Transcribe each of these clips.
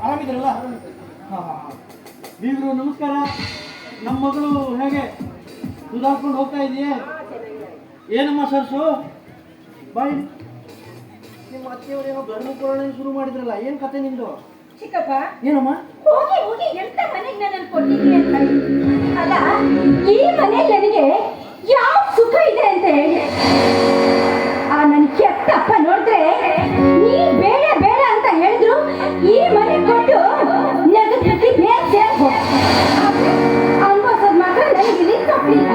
ಆರಾಮಿದ್ರಲ್ಲ? ಹಾಂ ಹಾಂ ಹಾಂ. ಬೀಗರು ನಮಸ್ಕಾರ. ನಮ್ಮ ಮಗಳು ಹೇಗೆ ಸುಧಾರಿಸ್ಕೊಂಡು ಹೋಗ್ತಾ ಇದೆಯೇ? ಏನಮ್ಮ ಸರ್ಸು ಬಾಯ್, ನಿಮ್ಮ ಅತ್ತೆಯವರೇನೋ ಗರ್ಭ ಪುರಾಣ ಶುರು ಮಾಡಿದ್ರಲ್ಲ, ಏನು ಕತೆ ನಿಂದು? ಚಿಕ್ಕಪ್ಪ ಏನಮ್ಮ? ಹೋಗಿ ಹೋಗಿ ಎಂತ ಮನೆಗೆ ನಾನು ಕೊಟ್ಟಿದ್ದೀನಿ ಅಂತ ಅಲ್ಲ, ಈ ಮನೆಯಲ್ಲಿ ನನಗೆ ಯಾವ ಸುಖ ಇದೆ ಅಂತ ಹೇಳಿ ಆ ನನ್ನ ಕೆಟ್ಟಪ್ಪ ನೋಡಿದ್ರೆ ನೀ ಬೇಡ ಬೇಡ ಅಂತ ಹೇಳಿದ್ರು ಈ ಮನೆ ಕೊಟ್ಟು ನಗದ್ಬಿಟ್ಟು ಬೇಗ ಸೇರ್ಕೊ ಅನ್ಬೋಸದ್ ಮಾತ್ರ ನನಗೆ ಇಲ್ಲಿ ತಪ್ಪಲಿಲ್ಲ.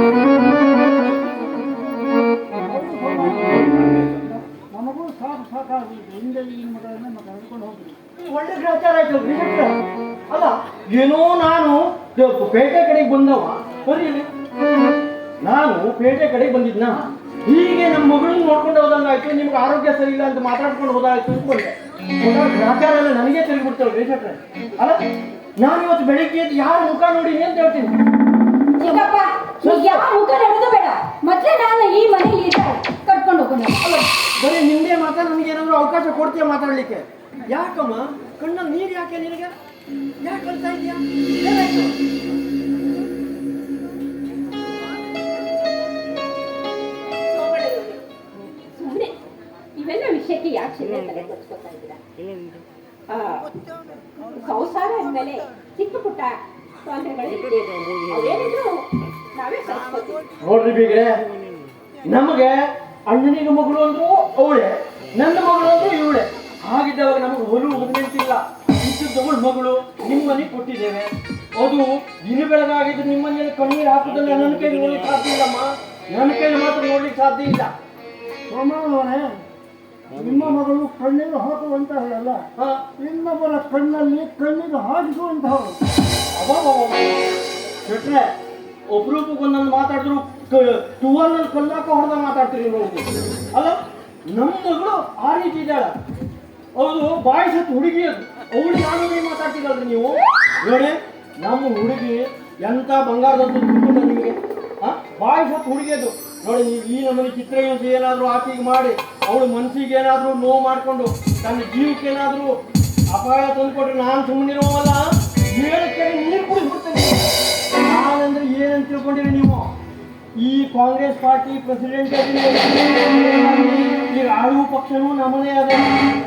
ನಮಗೂ ಸಾಕು ಸಾಕಾಗಿ ಹಿಂದೆ ಈ ಮಗಳನ್ನ ಕರೆದುಕೊಂಡು ಹೋಗ್ರಿ. ಒಳ್ಳೆ ಗ್ರಹಚಾರ ಆಯ್ತು. ಅಲ್ಲ, ಏನೋ ನಾನು ಪೇಟೆ ಕಡೆಗೆ ಬಂದವ ಬರೀಲಿ, ನಾನು ಪೇಟೆ ಕಡೆಗೆ ಬಂದಿದ್ನ, ಹೀಗೆ ನಮ್ಮ ಮಗಳನ್ನ ನೋಡ್ಕೊಂಡು ಹೋದಂಗಾಯ್ತು, ನಿಮ್ಗೆ ಆರೋಗ್ಯ ಸರಿ ಇಲ್ಲ ಅಂತ ಮಾತಾಡ್ಕೊಂಡು ಹೋದಾಯ್ತು ಅಂತ ಬಂದೆ. ಗ್ರಹಚಾರ ಎಲ್ಲ ನನಗೆ ತಿರುಗಿಬಿಡ್ತೇವೆ ಬೇಸಟ್ರೆ. ಅಲ್ಲ, ನಾನು ಇವತ್ತು ಬೆಳಿಗ್ಗೆ ಯಾರ ಮುಖ ನೋಡಿನಿ ಅಂತ ಹೇಳ್ತೀನಿ. ಚಿಕ್ಕಪ್ಪ ಯಾವ ಮುಖ ನೋಡೋದು ಬೇಡ, ಮತ್ತೆ ನಾನು ಈ ಮನೆಯಲ್ಲಿ ಕರ್ಕೊಂಡು ಹೋಗೋಣ. ಅಲ್ಲ, ಬರೀ ನಿಂದೇ ಮಾತಾ, ನನಗೆ ಏನಾದ್ರು ಅವಕಾಶ ಕೊಡ್ತೀಯ ಮಾತಾಡ್ಲಿಕ್ಕೆ? ಯಾಕಮ್ಮ ಕಣ್ಣಲ್ಲಿ ನೀರು ಯಾಕೆ ನಿನಗೆ? ಯಾಕೆ ಕಳ್ತಾ ಇದೆಯಾ? ಏನಾಯ್ತು? ಸುಮ್ಮನೆ ಇವೆಲ್ಲ ವಿಷಯಕ್ಕೆ ಯಾಕೆ ತಲೆ ಕೊಡ್ಸ್ಕೊತಾ ಇದ್ದೀರಾ? ಸಂಸಾರ ಅಂದಮೇಲೆ ಚಿಕ್ಕ ಪುಟ್ಟ ತೊಂದರೆಗಳು ಅವೇನಿದ್ರು ನಾವೇ ಸಹಿಸ್ಕೊತೀವಿ. ನೋಡ್ರಿ ಬೀಗ್ರೆ, ನಮಗೆ ಅಣ್ಣನಿಗೆ ಮಗಳು ಅಂದ್ರು ಅವಳೆ, ನನ್ನ ಮಗಳು ಅಂದ್ರು ಇವಳೆ. ಹಾಗಿದ್ದವಾಗ ನಮಗೆ ಹೊಲು ನಿಂತಿಲ್ಲ. ಇದ್ದವಳು ಮಗಳು ನಿಮ್ಮ ಮನೆಗೆ ಕೊಟ್ಟಿದ್ದೇವೆ, ಅದು ದಿನ ಬೆಳಗಾಗಿದ್ದು ನಿಮ್ಮ ಮನೆಯಲ್ಲಿ ಕಣ್ಣೀರು ಹಾಕುದನ್ನ ನನ್ನ ಕೈಲಿ ನೋಡ್ಲಿಕ್ಕೆ ಸಾಧ್ಯ ಇಲ್ಲಮ್ಮ. ನನ್ನ ಕೈಲಿ ಮಾತ್ರ ನೋಡ್ಲಿಕ್ಕೆ ಸಾಧ್ಯ ಇಲ್ಲ. ಸೋಮವಾರೇ, ನಿಮ್ಮ ಮಗಳು ಕಣ್ಣೀರು ಹಾಕುವಂತಹಲ್ಲ, ಇನ್ನೊಬ್ಬರ ಕಣ್ಣಲ್ಲಿ ಕಣ್ಣೀರು ಹಾಕಿಸುವಂತಹವರು. ಬಿಟ್ರೆ ಒಬ್ರೊಬ್ಬಗೊಂದೊಂದು ಮಾತಾಡಿದ್ರು ಟುವಲ್ನಲ್ಲಿ ಕಲ್ಲಾಕ ಹೊಡೆದ ಮಾತಾಡ್ತೀರಿ ನೋಡಿ. ಅಲ್ಲ, ನಮ್ಮ ಮಗಳು ಆ ರೀತಿ ಇದ್ದಾಳ. ಹೌದು, ಬಾಯಿ ಸತ್ತು ಹುಡುಗಿ ಅದು, ಅವಳಿಗೆ ನಾನು ಮಾತಾಡ್ತಿರಲ್ರಿ ನೀವು. ನೋಡಿ, ನಮ್ಮ ಹುಡುಗಿ ಎಂತ ಬಂಗಾರದಂತೂ ತಿಳ್ಕೊಂಡ ನಿಮಗೆ. ಬಾಯಿ ಸತ್ತು ಹುಡುಗಿ ಅದು ನೋಡಿ. ನೀವು ಈ ನಮ್ಮನೆ ಚಿತ್ರಹಿಂಸೆ ಏನಾದರೂ ಆಕೆಗೆ ಮಾಡಿ ಅವಳು ಮನಸ್ಸಿಗೆ ಏನಾದರೂ ನೋವು ಮಾಡಿಕೊಂಡು ತನ್ನ ಜೀವಕ್ಕೆ ಏನಾದರೂ ಅಪಾಯ ತಂದುಕೊಟ್ರೆ ನಾನು ಸುಮ್ಮನಿರೋವಲ್ಲ, ಹೇಳಕ್ಕೆ ನೀರು ಕುಡಿಸ್ಬಿಡ್ತೇನೆ. ನಾನಂದ್ರೆ ಏನಂತ ತಿಳ್ಕೊಂಡಿರಿ ನೀವು? ಈ ಕಾಂಗ್ರೆಸ್ ಪಾರ್ಟಿ ಪ್ರೆಸಿಡೆಂಟ್ ಈಗ ಆಳುವ ಪಕ್ಷನೂ ನಮ್ಮನೇ ಅದ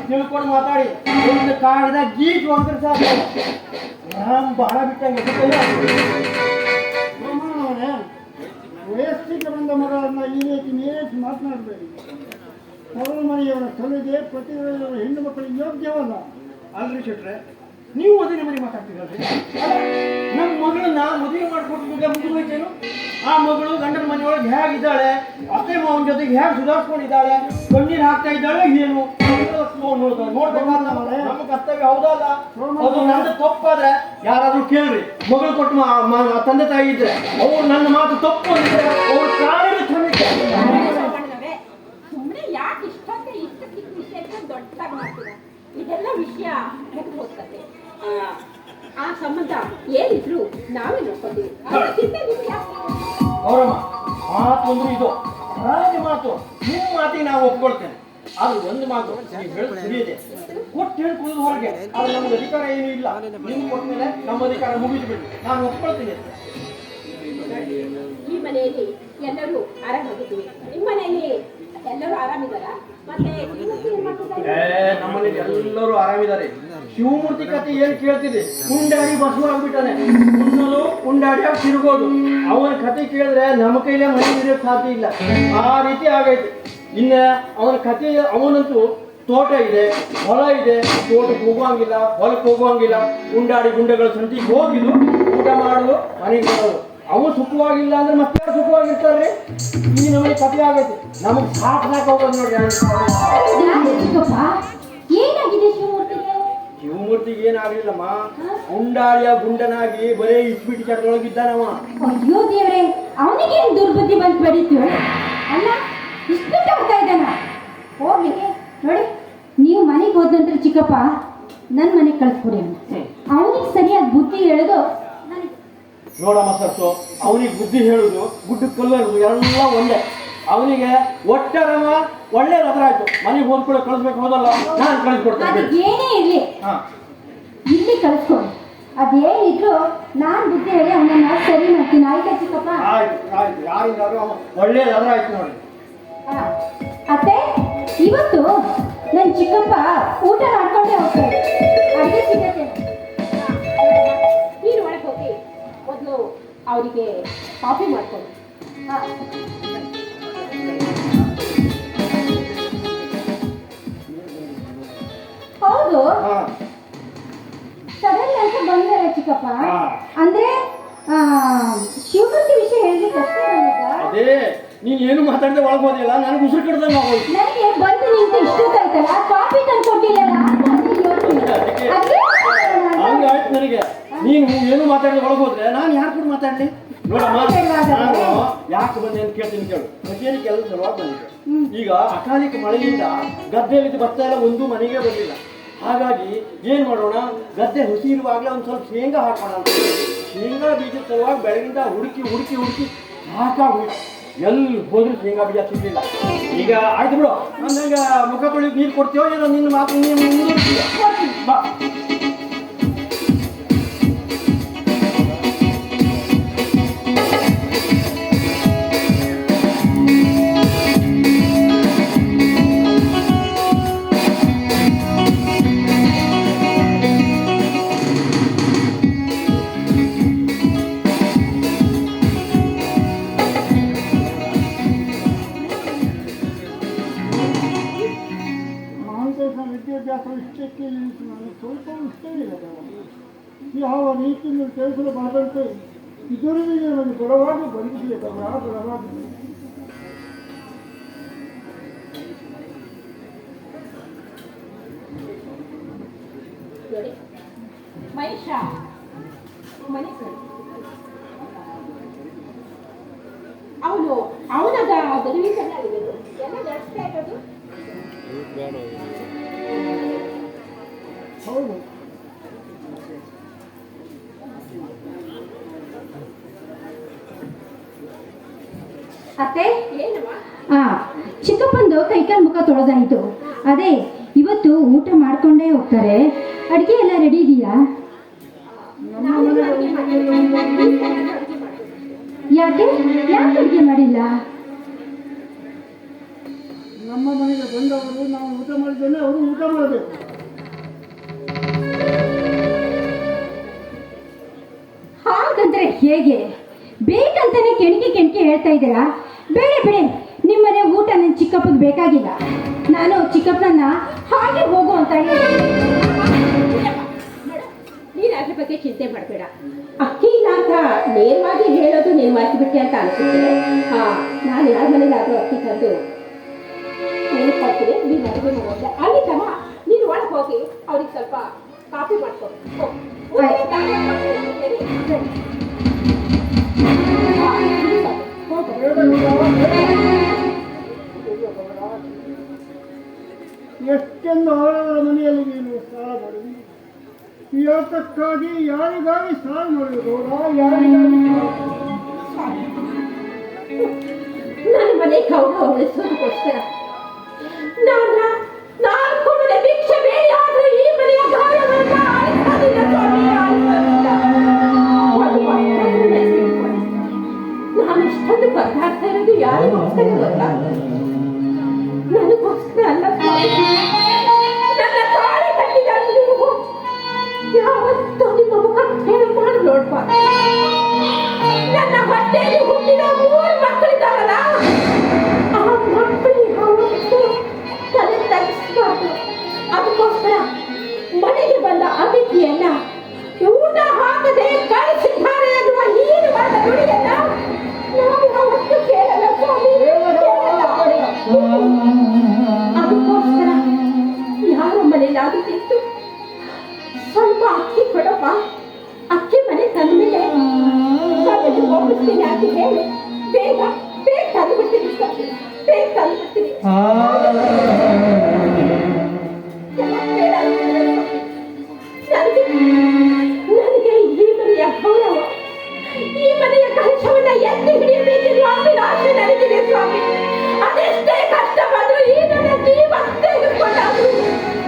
ತಿಳ್ಕೊಂಡು ಮಾತಾಡಿ ಒಂದು ಕಾಗದ ಗೀಟ್ ಹೊಂದ್ರೆ ಸಾಕು, ರಾಮ್ ಬಹಳ ಬಿಟ್ಟಂಗೆ. ವಯಸ್ಸಿಗೆ ಬಂದ ಮಗಳನ್ನ ಈ ರೀತಿ ನೇರಿಸಿ ಮಾತನಾಡಬೇಡಿ. ಮೊದಲ ಮನೆಯವರ ಸಲಹೆ ಪ್ರತಿಯೊಬ್ಬರ ಹೆಣ್ಣು ಮಕ್ಕಳಿಗೆ ಯೋಗ್ಯವಲ್ಲ. ಅಲ್ರಿ ಶೆಟ್ರೆ, ನೀವು ಮದುವೆ ಮನೆ ಮಾತಾಡ್ತೀರಲ್ರಿ? ನಮ್ಮ ಮಗಳನ್ನ ಮದುವೆ ಮಾಡ್ಕೊಟ್ಟು ಮುಗಿದೋಯ್ತೇನು? ಆ ಮಗಳು ಗಂಡನ ಮನೆಯೊಳಗೆ ಹೇಗಿದ್ದಾಳೆ, ಅತ್ತೆ ಮಾವನ ಜೊತೆಗೆ ಹೇಗೆ ಸುಧಾರಿಸ್ಕೊಂಡಿದ್ದಾಳೆ, ಕಣ್ಣೀರು ಹಾಕ್ತಾ ಇದ್ದಾಳೆ, ಏನು ನೋಡ್ಬೇಕಾದ್ರೆ ನಮ್ಮ ಕರ್ತವ್ಯ ಹೌದಲ್ಲ? ಅದು ನನ್ನ ತಪ್ಪಾದ್ರೆ ಯಾರಾದ್ರೂ ಕೇಳ್ರಿ. ಮಗಳು ಕೊಟ್ಟು ತಂದೆ ತಾಯಿ ಇದ್ರೆ ಅವ್ರು ನನ್ನ ಮಾತು ತಪ್ಪು ಅಂದಿದ್ರೆ ಅವ್ರು ಕಾರಣ ಕ್ಷಮಿಕೆ. ಸುಮ್ಮನೆ ಯಾಕೆ ಇಷ್ಟೊಂದು ಇಷ್ಟ ಚಿಕ್ಕ ವಿಷಯಕ್ಕೆ ದೊಡ್ಡದಾಗಿ ಮಾಡ್ತೀರ? ಇದೆಲ್ಲ ವಿಷಯ ಹೋಗ್ತದೆ. ಆ ಸಂಬಂಧ ಏನಿದ್ರು ನಾವೇ ನೋಡ್ಕೊತೀವಿ. ಅವರಮ್ಮ ಮಾತು ಅಂದ್ರೆ ಇದು ರಾಜ ಮಾತು. ನಿಮ್ಮ ಮಾತಿಗೆ ನಾವು ಒಪ್ಕೊಳ್ತೇನೆ. ಆದ್ರೆ ಒಂದು ಮಾತು ನೀವು ಹೇಳಿ ಸರಿಯಿದೆ, ಕೊಟ್ಟು ಹೇಳಿ ಕುಡಿದು ಹೊರಗೆ. ಆದ್ರೆ ನಮ್ಗೆ ಅಧಿಕಾರ ಏನೂ ಇಲ್ಲ. ನಿಮ್ಗೆ ಕೊಟ್ಟ ಮೇಲೆ ನಮ್ಮ ಅಧಿಕಾರ ಮುಗಿದು ಬಿಡಿ, ನಾನು ಒಪ್ಕೊಳ್ತೀನಿ. ಈ ಮನೆಯಲ್ಲಿ ಎಲ್ಲರೂ ಆರಾಮಾಗಿದ್ದೀವಿ. ನಿಮ್ಮ ಮನೆಯಲ್ಲಿ ಎಲ್ಲರೂ ಆರಾಮಿದಾರ? ಮತ್ತೆ ನಮ್ಮಲ್ಲಿ ಎಲ್ಲರೂ ಆರಾಮಿದ್ದಾರೆ. ಶಿವಮೂರ್ತಿ ಕತೆ ಏನ್ ಕೇಳ್ತಿದೆ? ಕುಂಡಾಡಿ ಬಸವ ಆಗ್ಬಿಟ್ಟಾನೆ, ಮುನ್ನಲು ಕುಂಡಾಡಿಯಾಗಿ ತಿರುಗೋದು. ಅವನ ಕತೆ ಕೇಳಿದ್ರೆ ನಮ್ಮ ಕೈಲೇ ಮನೆ ಇರೋಕ್ಕೆ ಸಾಧ್ಯ ಇಲ್ಲ, ಆ ರೀತಿ ಆಗೈತೆ. ಇನ್ನ ಅವನ ಕತೆ, ಅವನಂತೂ ತೋಟ ಇದೆ, ಹೊಲ ಇದೆ, ತೋಟಕ್ಕೆ ಹೋಗುವಂಗಿಲ್ಲ, ಹೊಲಕ್ಕೆ ಹೋಗುವಂಗಿಲ್ಲ. ಕುಂಡಾಡಿ ಗುಂಡೆಗಳ ಸಂತಿಗೆ ಹೋಗಿದ್ದು ಊಟ ಮಾಡೋದು, ಮನೆಗೆ ಬರೋದು. ಅವನು ಸುಖವಾಗಿಲ್ಲ ಅಂದ್ರೆ ಮತ್ತೆ ಯಾರು ಸುಖವಾಗಿರ್ತಾರ್ರಿ? ಈ ನಮಗೆ ಕಥೆ ಆಗೈತೆ. ನಮಗೆ ಸಾಕು ಹೋಗೋದು ನೋಡಿ. ಏನಾಗಿದೆ ಶಿವಮೂರ್ತಿಗೆ? ಶಿವಮೂರ್ತಿಗೆ ಏನಾಗಲಿಲ್ಲಮ್ಮ, ಗುಂಡಾಳಿಯ ಗುಂಡನಾಗಿ ಬರೇ ಇಸ್ಬಿಟ್ಟು ಚಟದೊಳಗಿದ್ದಾನವ. ಅಯ್ಯೋ ದೇವ್ರೆ, ಅವನಿಗೇನು ದುರ್ಬುದ್ಧಿ ಬಂತು ಬರೀತೀವಿ? ಅಲ್ಲ, ಇಸ್ಬಿಟ್ಟು ಬರ್ತಾ ಇದ್ದಾನ. ಹೋಗ್ಲಿ ನೋಡಿ, ನೀವು ಮನೆಗೆ ಹೋದ ನಂತರ ಚಿಕ್ಕಪ್ಪ ನನ್ನ ಮನೆಗೆ ಕಳಿಸ್ಕೊಡಿ ಅಣ್ಣ. ಅವನಿಗೆ ಸರಿಯಾಗಿ ಬುದ್ಧಿ ಹೇಳೋದು ನೋಡಮ್ಮ ಸರ್ಸು, ಅವನಿಗೆ ಬುದ್ಧಿ ಹೇಳುದು, ಗುಡ್ಡ ಕಲ್ಲುದು ಎಲ್ಲ ಒಂದೇ. ಅವನಿಗೆ ಒಟ್ಟರವ ಒಳ್ಳೆ ರದ್ರ ಆಯ್ತು. ಮನೆಗೆ ಹೋದ್ಕೊಳ್ಳೋ ಕಳಿಸ್ಬೇಕು, ಹೋದಲ್ಲ? ನಾನು ಕಳಿಸ್ಕೊಡ್ತೇನೆ. ಏನೇ ಇರ್ಲಿ, ಇಲ್ಲಿ ಕಳಿಸ್ಕೊಂಡು ಅದೇನಿದ್ರು ನಾನು ಬುದ್ಧಿ ಹೇಳಿ ಅವನನ್ನ ಸರಿ ಮಾಡ್ತೀನಿ. ಆಯ್ತಾ ಚಿಕ್ಕಪ್ಪ? ಆಯ್ತು ಆಯ್ತು, ಯಾರಿಂದಾದ್ರೂ ಒಳ್ಳೇದಾದ್ರೂ ಆಯ್ತು ನೋಡಿ. ಆ, ಅತ್ತೆ ಇವತ್ತು ನನ್ನ ಚಿಕ್ಕಪ್ಪ ಊಟ ಮಾಡ್ಕೊಂಡೇ ಹೋಗ್ತಾರೆ. ಅಡುಗೆ ಸಿಗತ್ತೆ. ನೀನು ಒಳಗೆ ಹೋಗಿ ಮೊದಲು ಅವರಿಗೆ ಕಾಫಿ ಮಾಡ್ಕೊಂಡು. ಹೌದು, ಹಾ ಸಡನ್ ಅಂತ ಬಂದಾರ ಚಿಕ್ಕಪ್ಪ. ಹಾ. ಅಂದ್ರೆ ಶಿವಮೂರ್ತಿ ವಿಷಯ ಹೇಳಿದ್ರೆ ಅಷ್ಟೇ ಬಂದಿದ್ದ. ಅದೇ ನೀನ್ ಏನು ಮಾತಾಡದೆ ಒಳಗೆ ಹೋದಿಲ್ಲ, ನನಗೆ ಉಸಿರು ಕಡ್ದಂಗೆ ಆಗೋಯ್ತು. ನನಗೆ ಬಂದು ನಿಂತು ಇಷ್ಟೊತ್ತಾಯ್ತಲ್ಲ, ಕಾಫಿ ತಂದು ಕೊಟ್ಟಿಲ್ಲಲ್ಲ ಅಂತ ಯೋಚನೆ. ಹಂಗಾಯ್ತು ನನಗೆ. ನೀನು ಏನು ಮಾತಾಡದೆ ಒಳಗೆ ಹೋದ್ರೆ ನಾನು ಯಾರು ಕೂಡ ಮಾತಾಡ್ಲಿ? ನೋಡಮ್ಮ, ನಾನು ಯಾಕೆ ಬಂದೆ ಅಂತ ಕೇಳ್ತೀನಿ ಕೇಳು. ಕಚೇರಿ ಕೆಲಸ ಸಲುವಾಗಿ ಬಂದಿದ್ದೆ. ಈಗ ಅಕಾಲಿಕ ಮಳೆಯಿಂದ ಗದ್ದೆಯಲ್ಲಿ ಭತ್ತ ಎಲ್ಲ ಒಂದು ಮನೆಗೆ ಬರಲಿಲ್ಲ. ಹಾಗಾಗಿ ಏನ್ ಮಾಡೋಣ, ಗದ್ದೆ ಹುಸಿ ಇರುವಾಗಲೇ ಒಂದು ಸ್ವಲ್ಪ ಶೇಂಗಾ ಹಾಕೋಣ ಅಂತ. ಶೇಂಗಾ ಬೀಜದ ಸಲುವಾಗಿ ಬೆಳಗಿಂದ ಹುಡುಕಿ ಹುಡುಕಿ ಹುಡುಕಿ ಸಾಕಾಗೋಯ್ತು. ಎಲ್ಲಿ ಹೋದ್ರೂ ಶೇಂಗಾ ಬೀಜ ಸಿಗಲಿಲ್ಲ. ಈಗ ಆಯ್ತು ಬಿಡು, ನಂಗೆ ಮುಖ ತೊಳಿದು ನೀರು ಕೊಡ್ತೀವೋ ಏನೋ, ನಿನ್ನ ಮಾತು ನೀನು ಮುಂದುವರಿಸ್ತೀಯ. ಬಾ. ವಿದ್ಯಾಭ್ಯಾಸ ಇಷ್ಟಕ್ಕೆ ನನಗೆ ಸ್ವಲ್ಪ ಇಷ್ಟ ಇಲ್ಲ. ಯಾವ ರೀತಿಯಿಂದ ತಿಳಿಸಲಬಾರದಂತೆ ಇದರಿಂದ ನನಗೆ ಬಲವಾಗಿ ಬಂದಿದೆ. ಬಲವಾಗಿ ಮಹೇಶ ಮನೆ ಅವನಾಗ ಗದುವಿಂದಲ್ಲ ಇರೋದು ಎಲ್ಲ ನಡೆಸ್ತಾ ಇರೋದು. ಹೌದು, ಅತ್ತೆ ಏನಮ್ಮ? ಚಿಕ್ಕಪ್ಪಂದು ಕೈಕಾಲು ಮುಖ ತೊಳೆದಾಯ್ತು. ಅದೇ ಇವತ್ತು ಊಟ ಮಾಡ್ಕೊಂಡೇ ಹೋಗ್ತಾರೆ. ಅಡುಗೆ ಎಲ್ಲ ರೆಡಿ ಇದೆಯಾ? ಯಾಕೆ ಯಾಕೆ ಅಡುಗೆ ಮಾಡಿಲ್ಲ? ನಮ್ಮ ಮನೆಗೆ ಬಂದವರು ನಾವು ಊಟ ಮಾಡಿದ್ದೇನೆ, ಅವರು ಊಟ ಮಾಡಬೇಕು. ಹಾಗಂದ್ರೆ ಹೇಗೆ? ಬೇಕಂತಾನೆ ಕೆಣಕಿ ಹೇಳ್ತಾ ಇದ್ದೀರಾ? ಬೇಡ ಬೇಡ, ನಿಮ್ಮನೆ ಊಟ ನನ್ನ ಚಿಕ್ಕಪ್ಪಗೆ ಬೇಕಾಗಿಲ್ಲ. ನಾನು ಚಿಕ್ಕಪ್ಪನನ್ನ ಹಾಗೆ ಹೋಗು ಅಂತ ಹೇಳಿ. ನೀನು ಅದ್ರ ಬಗ್ಗೆ ಚಿಂತೆ ಮಾಡಬೇಡ. ಅಕ್ಕಿ ಇಲ್ಲ ಅಂತ ನೇರವಾಗಿ ಹೇಳೋದು ನೀನು ಮರ್ತು ಬಿಟ್ಟೆ ಅಂತ ಅನ್ಸುತ್ತೆ. ನಾನು ಯಾರ ಮನೇಲಾದ್ರೂ ಅಕ್ಕಿ ತಂದು ನೀನು ಕೊಡ್ತೀನಿ, ನೀನು ಅಡುಗೆ ಮಾಡೋದ್ರೆ ಅಲ್ಲಿ ತಮ್ಮ ನೀನು ಒಳಗೆ ಹೋಗಿ ಅವ್ರಿಗೆ ಸ್ವಲ್ಪ ಕಾಫಿ ಮಾಡ್ಕೊಂಡು ಎಷ್ಟೊಂದು ಅವರವರ ಮನೆಯಲ್ಲಿ ನೀನು ಸಾಲ ಮಾಡಿದ್ವಿ. ಯಾತಕ್ಕಾಗಿ ಯಾರಿಗಾಗಿ ಸಾಲ ಮಾಡಿದ್ರು? ಯಾರಿಗಾಗಿ? ನನ್ನ ಮನೆ ಗೌರವ ಉಳಿಸೋದಕ್ಕೋಸ್ಕರ ನಾನು ಕೊಡದೆ ಭಿಕ್ಷೆ ಬೇರೆ ಆದ್ರೂ ಈ ಮನೆಯ ಗೌರವವನ್ನು ಅಳಿಸೋದಿಲ್ಲ ಸ್ವಾಮಿ, ಅಳಿಸೋದಿಲ್ಲ. ನಾನು ಇಷ್ಟೊಂದು ಪದಾರ್ಥ ಇರೋದು ಯಾರಿಗೋಸ್ಕರ ಗೊತ್ತಾ? ನನಗೋಸ್ಕರ ಅಲ್ಲ ಸ್ವಾಮಿ. ನನ್ನ ತಾಳಿ ಕಟ್ಟಿದ ನೀವು ಯಾವತ್ತೂ ನಿಮ್ಮ ಮುಖ ಹೇಳಿ ಮಾಡಿ ನೋಡ್ಬಾರ್ದು. ನನ್ನ ಹೊಟ್ಟೆಯಲ್ಲಿ ಹುಟ್ಟಿದ 3 ಮಕ್ಕಳಿದ್ದಾರಲ್ಲ, ಆ ಮಕ್ಕಳಿಗೆ ಯಾವತ್ತೂ ತಲೆ ತಗ್ಗಿಸಬಾರ್ದು. ಅದಕ್ಕೋಸ್ಕರ ಮನೆಗೆ ಬಂದ ಅತಿಥಿಯನ್ನ ಊಟ ಹಾಕದೆ ಕಳಿಸಿದ್ದಾರೆ ಅನ್ನುವ ಹೀನವಾದ ನುಡಿಯನ್ನ ನಾವು ಯಾವತ್ತೂ ಕೇಳಲ್ಲ ಸ್ವಾಮಿ, ಕೇಳಲ್ಲ. ಅದಕ್ಕೋಸ್ಕರ ಯಾರ ಮನೆಯಲ್ಲಾದ್ರೂ ತಿಂತು ಸ್ವಲ್ಪ ಅಕ್ಕಿ ಕೊಡಪ್ಪ, ಅಕ್ಕಿ ಮನೆ ತಂದ ಮೇಲೆ ಹೋಗಿಸ್ತೀನಿ ಅಂತ ಹೇಳಿ ಬೇಗ ಬೇಗ ತಂದುಬಿಡ್ತೀನಿ ಸ್ವಾಮಿ, ಬೇಗ ತಂದುಬಿಡ್ತೀನಿ. ನನಗೆ ಈ ಮನೆಯ ಗೌರವ, ಈ ಮನೆಯ ಕಲಶವನ್ನ ಎತ್ತಿ ಹಿಡಿಯಬೇಕೆನ್ನುವ ಅಭಿಲಾಷೆ ನನಗಿದೆ ಸ್ವಾಮಿ. ಅದೆಷ್ಟೇ ಕಷ್ಟ ಬಂದ್ರು ಈ ನನ್ನ ಜೀವ ತೆಗೆದುಕೊಂಡಾದ್ರು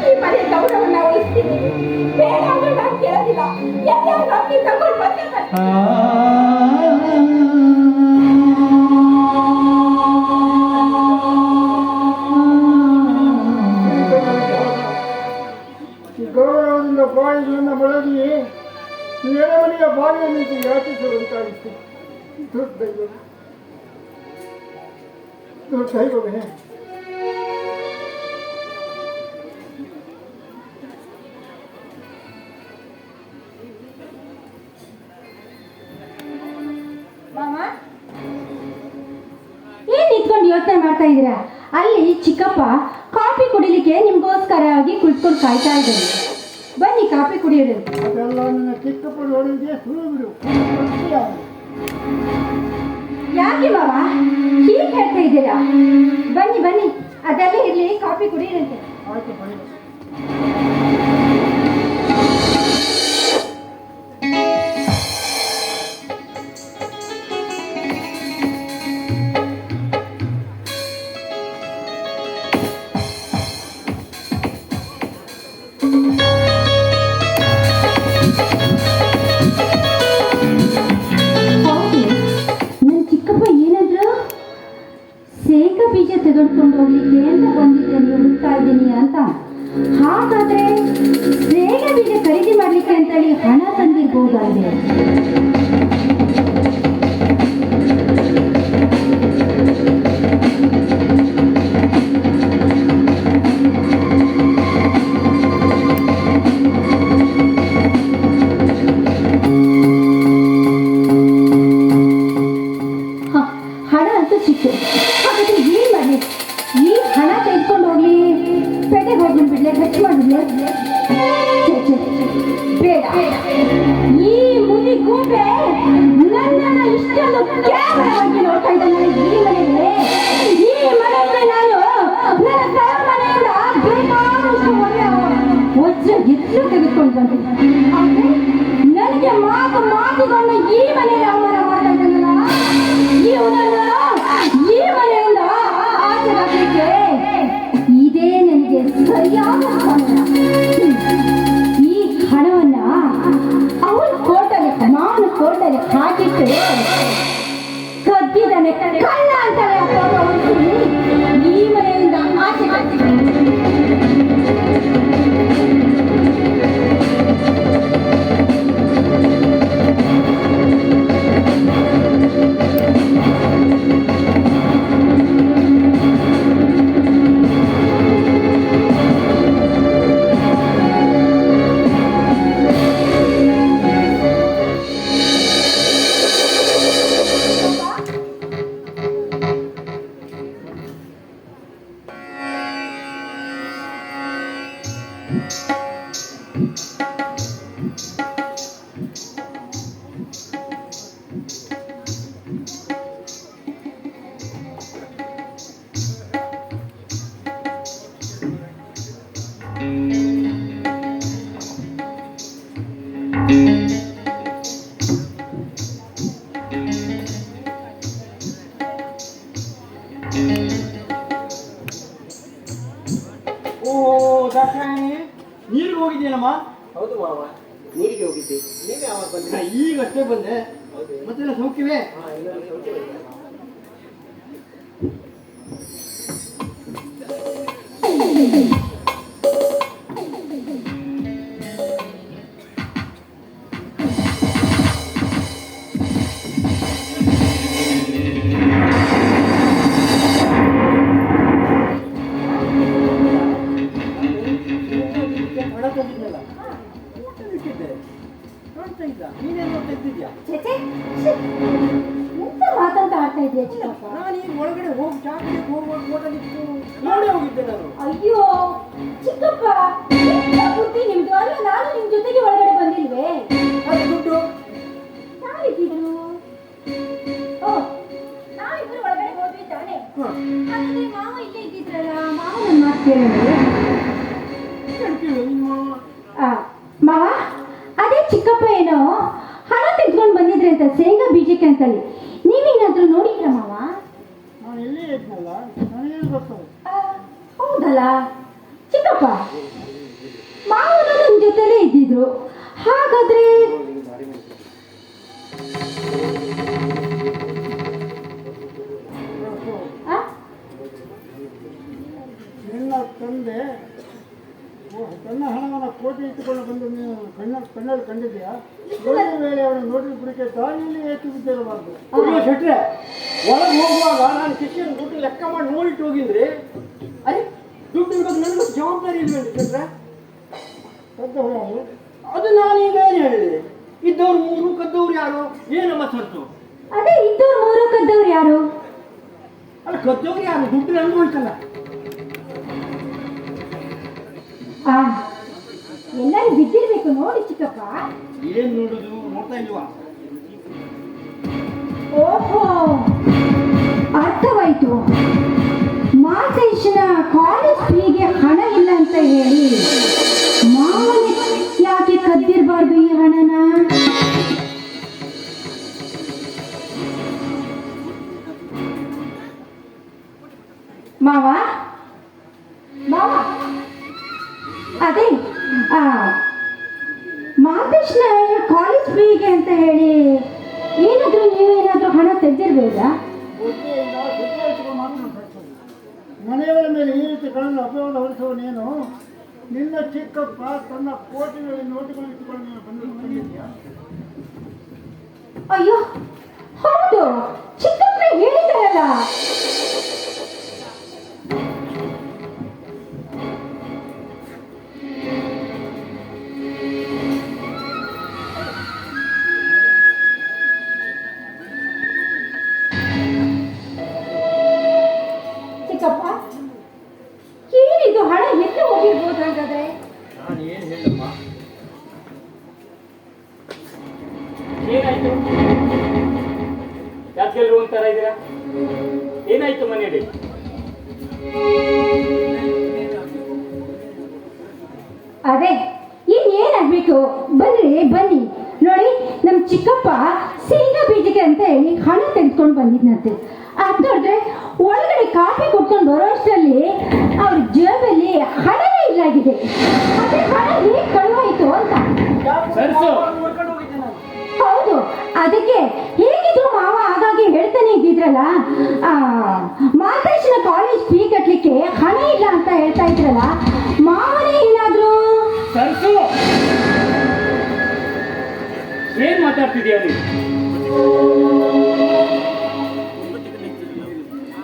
ಈ ಮನೆಯ ಗೌರವನ್ನ ಉಳಿಸ್ತೀನಿ. ಬೇಡ ಬೇಡ ಇಲ್ಲ. ಎಲ್ಲರೂ ಅಕ್ಕಿ ತಗೊಂಡು ಬಂದೇ ಬರ್ತಾರೆ. ಗೌರವದಿಂದ ಬಾಯಿಗಳನ್ನು ಬಳಗಿ ನೆರೆಮನೆಯ ಬಾವಿಯ ನಿಂತು ಯಾಚಿಸುವಂತಾಗಿತ್ತು. ದೈವವೇ, ಮಾಮ ಏನ್ ನಿಂತ್ಕೊಂಡು ಯೋಚನೆ ಮಾಡ್ತಾ ಇದ್ದೀರಾ? ಅಲ್ಲಿ ಚಿಕ್ಕಪ್ಪ ಕಾಫಿ ಕುಡಿಲಿಕ್ಕೆ ನಿಮ್ಗೋಸ್ಕರವಾಗಿ ಕುಳಿತ್ಕೊಂಡು ಕಾಯ್ತಾ ಇದ್ದಾರೆ. ಬನ್ನಿ ಕಾಫಿ ಕುಡಿಯೋದು. ಅದೆಲ್ಲ ನನ್ನ ಚಿಕ್ಕಪ್ಪನೊಳಗೆ ಸುಳ್ಳು ಬಿಡು. ಯಾಕೆ ಮಾವ ಹೀಗೆ ಹೇಳ್ತಾ ಇದ್ದೀರಾ? ಬನ್ನಿ ಬನ್ನಿ, ಅದೆಲ್ಲ ಇರ್ಲಿ, ಕಾಫಿ ಕುಡಿಯೋದಂತೆ. ಆಯ್ತು ಬನ್ನಿ. ಶೇಂಗಾ ಬೀಜ ತೆಗೆದುಕೊಂಡು ಹೋಗ್ಲಿಕ್ಕೆ ಅಂತ ಬಂದಿದ್ದೇನೆ, ಹುಡುಕ್ತಾ ಇದ್ದೀನಿ ಅಂತ. ಹಾಗಾದ್ರೆ ಶೇಂಗಾ ಬೀಜ ಖರೀದಿ ಮಾಡ್ಲಿಕ್ಕೆ ಅಂತೇಳಿ ಹಣ ತಂದಿರ್ಬೋದಾಗಿದೆ. ಹಣ ಅಂತೂ ಸಿಕ್ತು. ಹಾಗಾದ್ರೆ ಏನ್ ಮಾಡಿ? ಈ ಹಣ ತೆಗೆದುಕೊಂಡು ಹೋಗ್ಲಿ, ಪೇಟೆಗೆ ಹೋಗಿ ಬಿಡ್ಲೆ, ಖರ್ಚು ಮಾಡಿದ್ಲೆ? ಬೇಡ. ಈ ಮುನಿ ಗೂಬೆ ನನ್ನನ್ನ ಇಷ್ಟೊಂದು ಕೇವಲವಾಗಿ ನೋಡ್ತಾ ಇದ್ದಾನೆ. ಈ ಮನೆಗೆ ನಾನು ನನ್ನ ತವರ ಮನೆಯಿಂದ ಬೇಕಾದಷ್ಟು ವಜ್ರ ಎತ್ತು ತೆಗೆದುಕೊಂಡು ಬಂದೆ. ಆದ್ರೆ ನನಗೆ ಮಾತುಕೊಂಡು ಈ ಮನೆಯಲ್ಲಿ ಅವಮಾನ ಮಾಡ್ತಾ ಇದ್ದಾನಲ್ಲ, ಈ ಮನೆಯಿಂದ ಆಚೆ ಹಾಕಲಿಕ್ಕೆ ಇದೇ ನನಗೆ ಸರಿಯಾದ ಸಮಯ. ಈ ಹಣವನ್ನ ಅವನ ಕೋಟಲ್ಲಿ, ನಾನು ಕೋಟಲ್ಲಿ ಹಾಕಿಟ್ಟು ಕದ್ದಿದ್ದಾನೆ, ಕಳ್ಳ ಅಂತಾನೆ ಈ ಮನೆಯಿಂದ ಆಚೆ ಹಾಕಿದ್ದಾನೆ. ಓ ದಾಕ್ಷಾಯಣಿ, ನೀರಿಗೆ ಹೋಗಿದ್ದೀನಮ್ಮ? ಹೌದು ಮಾವ, ನೀರಿಗೆ ಹೋಗಿದ್ದೆ. ನೀವೇ ಯಾವಾಗ ಬಂದ್ರೆ? ಈಗಷ್ಟೇ ಬಂದೆ. ಮತ್ತೆಲ್ಲ ಸೌಖ್ಯವೇ? ಹಣ ತಂದಿದ್ದಲ್ಲ, ಊಟಕ್ಕಿದ್ದೆ ಕಾಣ್ತಾ ಇಲ್ಲ. ನೀನೇನು ತೆಗ್ದಿದ್ಯಾ? ಎಂತ ಮಾತಾಡ್ತಾ ಆಡ್ತಾ ಇದೆಯಾ ಚಿಕ್ಕಪ್ಪ? ನಾನು ಈಗ ಒಳಗಡೆ ಹೋಗಿ ಚಾಕಲಿಗೆ ಹೋಗುವ ಹೋಟಲಿತ್ತು, ನೋಡೇ ಹೋಗಿದ್ದೆ ನಾನು. ಅಯ್ಯೋ ಚಿಕ್ಕಪ್ಪ, ಎಂತ ಬುದ್ಧಿ ನಿಮ್ದು? ಅಲ್ಲ, ನಾನು ನಿಮ್ ಜೊತೆಗೆ ಒಳಗಡೆ ಬಂದಿಲ್ವೇ? ಅದು ದುಡ್ಡು ನಾವಿದ್ರು. ಓ, ನಾವಿಬ್ರು ಒಳಗಡೆ ಹೋದ್ವಿ ತಾನೆ? ಹಾಗಾದ್ರೆ ಮಾವ ಇಲ್ಲೇ ಇದ್ದಿದ್ರಲ್ಲ, ಮಾವನ ಮಾತು ಕೇಳಿದ್ರೆ ಮಾವ, ಅದೇ ಚಿಕ್ಕಪ್ಪ ಏನೋ ಹಣ ತೆಗೆದುಕೊಂಡು ಬಂದಿದ್ರೆ ಅಂತ, ಶೇಂಗಾ ಬೀಜಕ್ಕೆ ಅಂತಲ್ಲಿ. ನೀವೇನಾದ್ರೂ ನೋಡಿದ್ರ ಮಾವ? ನಾನು ಇಲ್ಲೇ ಇದ್ನಲ್ಲ, ನನಗೇನು ಗೊತ್ತು? ಹೌದಲ್ಲ ಚಿಕ್ಕಪ್ಪ, ಮಾವನ ನಿಮ್ಮ ಜೊತೆಲೇ ಇದ್ದಿದ್ರು. ಹಾಗಾದ್ರೆ ಹಾಗಾದ್ರೆ ಆ? ನಿನ್ನ ತಂದೆ ತನ್ನ ಹಣವನ್ನು ಕೋಟಿ ಇಟ್ಟುಕೊಂಡು ಬಂದು ನೀನು ಕಣ್ಣಲ್ಲಿ ಕಂಡಿದ್ಯಾ? ಒಂದು ವೇಳೆ ಅವನು ನೋಡಿದ ಬುಡಕ್ಕೆ ದಾರಿಯಲ್ಲಿ ಏಕೆ ಬಿದ್ದಿರಬಾರ್ದು. ಅಯ್ಯೋ ಶೆಟ್ರೆ, ಒಳಗೆ ಹೋಗುವಾಗ ನಾನು ಕಿಶನ್ ದುಡ್ಡು ಲೆಕ್ಕ ಮಾಡಿ ನೋಡಿಟ್ಟು ಹೋಗಿದ್ರಿ. ಅರೆ ದುಡ್ಡು ಇರೋದು ನನ್ನ ಜವಾಬ್ದಾರಿ ಇಲ್ವೇನ್ರಿ ಶೆಟ್ರೆ? ಕದ್ದವರು ಯಾರು? ಅದು ನಾನೀಗ ಏನು ಹೇಳಿದೆ? ಇದ್ದವ್ರು ಮೂರು, ಕದ್ದವ್ರು ಯಾರು? ಏನಮ್ಮ ಸರ್ತು? ಅದೇ ಇದ್ದವ್ರು ಮೂರು, ಕದ್ದವ್ರು ಯಾರು? ಅಲ್ಲ ಕದ್ದವ್ರು ಯಾರು? ದುಡ್ಡು ನನ್ಗೆ ಹೋಯ್ತಲ್ಲ. ಆ ಎಲ್ಲರೂ ಬಿದ್ದಿರ್ಬೇಕು ನೋಡಿ ಚಿಕ್ಕಪ್ಪ. ಏನ್ ನೋಡುದು? ನೋಡ್ತಾ ಇಲ್ವಾ? ಓಹೋ, ಅರ್ಥವಾಯ್ತು. ಮಾತೇಶನ ಕಾಲೇಜ್ ಫೀಗೆ ಹಣ ಇಲ್ಲ ಅಂತ ಹೇಳಿ ಮಾವನೇ ಯಾಕೆ ಕದ್ದಿರಬಾರ್ದು ಈ ಹಣನ? ಮಾವ ಮಾವ, ಅದೇ ಮಾತೇಶ್ನ ಕಾಲೇಜ್ ಫೀಗೆ ಅಂತ ಹೇಳಿ ಏನಾದ್ರೂ ನೀವೇನಾದ್ರೂ ಹಣ ತೆಗೆದಿರ್ಬೋದಾ? ಬುದ್ಧಿಯಿಂದ ಸುದ್ದಿ ಇಟ್ಟುಕೊಂಡು ನಾನು ಕಳಿಸೋದು. ಮನೆಯವರ ಮೇಲೆ ಈ ರೀತಿ ಕಣ್ಣು ಅಪವಾದ ಹೊರಿಸುವನೇನು? ನಿನ್ನ ಚಿಕ್ಕಪ್ಪ ತನ್ನ ಕೋಟಿಗಳಲ್ಲಿ ನೋಟುಗಳು ಇಟ್ಟುಕೊಂಡು ನೀನು ಬಂದಿದ್ಯಾ? ಅಯ್ಯೋ ಹೌದು, ಚಿಕ್ಕಪ್ಪ ಹೇಳಿದಾರಲ್ಲ. ಚಿಕ್ಕಪ್ಪ, ಏನಿದು ಹಣ ಎಲ್ಲಿ ಹೋಗಿರ್ಬೋದು ಹಾಗಾದ್ರೆ? ನಾನು ಏನು ಹೇಳಮ್ಮ? ಏನಾಯ್ತು? ಯಾಕೆಲ್ರು ಒಂಥರ ಇದ್ದೀರಾ? ಏನಾಯ್ತು ಮನೆಯಲ್ಲಿ? ಅದೇ ಇನ್ನೇನಾಗ್ಬೇಕು? ಬನ್ನಿ ಬನ್ನಿ, ನೋಡಿ ನಮ್ ಚಿಕ್ಕಪ್ಪ ಶೇಂಗಾ ಬೀಜಕ್ಕೆ ಅಂತ ಹೇಳಿ ಹಣ ತೆಗೆದುಕೊಂಡು ಬಂದಿದ್ನಂತೆ. ಅದ್ ನೋಡಿದ್ರೆ ಒಳಗಡೆ ಕಾಫಿ ಕೊಟ್ಕೊಂಡು ಬರೋ ಅಷ್ಟರಲ್ಲಿ ಅವ್ರ ಜೇಬಲ್ಲಿ ಹಣನೇ ಇಲ್ಲಾಗಿದೆ. ಅದೇ ಹಣ ಹೇಗೆ ಕಳುವಾಯ್ತು ಅಂತ. ಸರ್ಸು ನೋಡ್ಕೊಂಡು ಹೋಗಿದ್ದೆ ನಾನು. ಹೌದು, ಅದಕ್ಕೆ ಹೇಗಿದ್ರು ಮಾವ ಆಗಾಗ್ಗೆ ಹೇಳ್ತಾನೆ ಇದ್ದಿದ್ರಲ್ಲ, ಮಾತೇಶನ ಕಾಲೇಜ್ ಫೀ ಕಟ್ಲಿಕ್ಕೆ ಹಣ ಇಲ್ಲ ಅಂತ ಹೇಳ್ತಾ ಇದ್ರಲ್ಲ, ಮಾವನೇ ಏನಾದ್ರು? ಸರ್ಸು ಏನ್ ಮಾತಾಡ್ತಿದ್ಯಾ ನೀನು?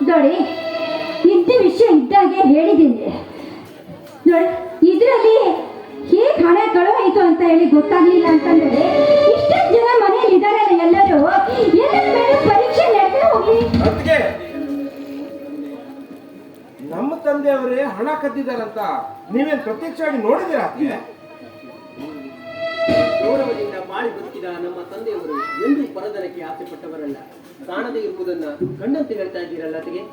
ನೋಡಿ, ಇದ್ದ ವಿಷಯ ಇದ್ದಾಗೆ ಹೇಳಿದ್ದೀನಿ. ನೋಡಿ, ಇದರಲ್ಲಿ ಹೇಗೆ ಹಣ ಕಳುವಾಯಿತು ಅಂತ ಹೇಳಿ ಗೊತ್ತಾಗ್ಲಿಲ್ಲ ಅಂತಂದ್ರೆ ಇಷ್ಟೊಂದು ಜನ ಮನೆಯಲ್ಲಿ ಇದಾರಲ್ಲ, ಎಲ್ಲರೂ ಎಲ್ಲ ಮೇಲೆ ಪರೀಕ್ಷೆ ನಡೆದೇ ಹೋಗಿ. ಅದಕ್ಕೆ ನಮ್ಮ ತಂದೆಯವರೇ ಹಣ ಕದ್ದಿದ್ದಾರಂತ ನೀವೇನು ಪ್ರತ್ಯಕ್ಷವಾಗಿ ನೋಡಿದ್ದೀರಾ? ಅದಕ್ಕೆ ಗೌರವದಿಂದ ಬಾಳಿ ಬದುಕಿದ ನಮ್ಮ ತಂದೆಯವರು ಎಂದೂ ಪರದನಕ್ಕೆ ಆಸೆ ಪಟ್ಟವರಲ್ಲ. ಕಾಣದೇ ಇರುವುದನ್ನ ಕಂಡಂತೆ ಹೇಳ್ತಾ ಇದ್ದೀರಲ್ಲ ಅದಕ್ಕೆ.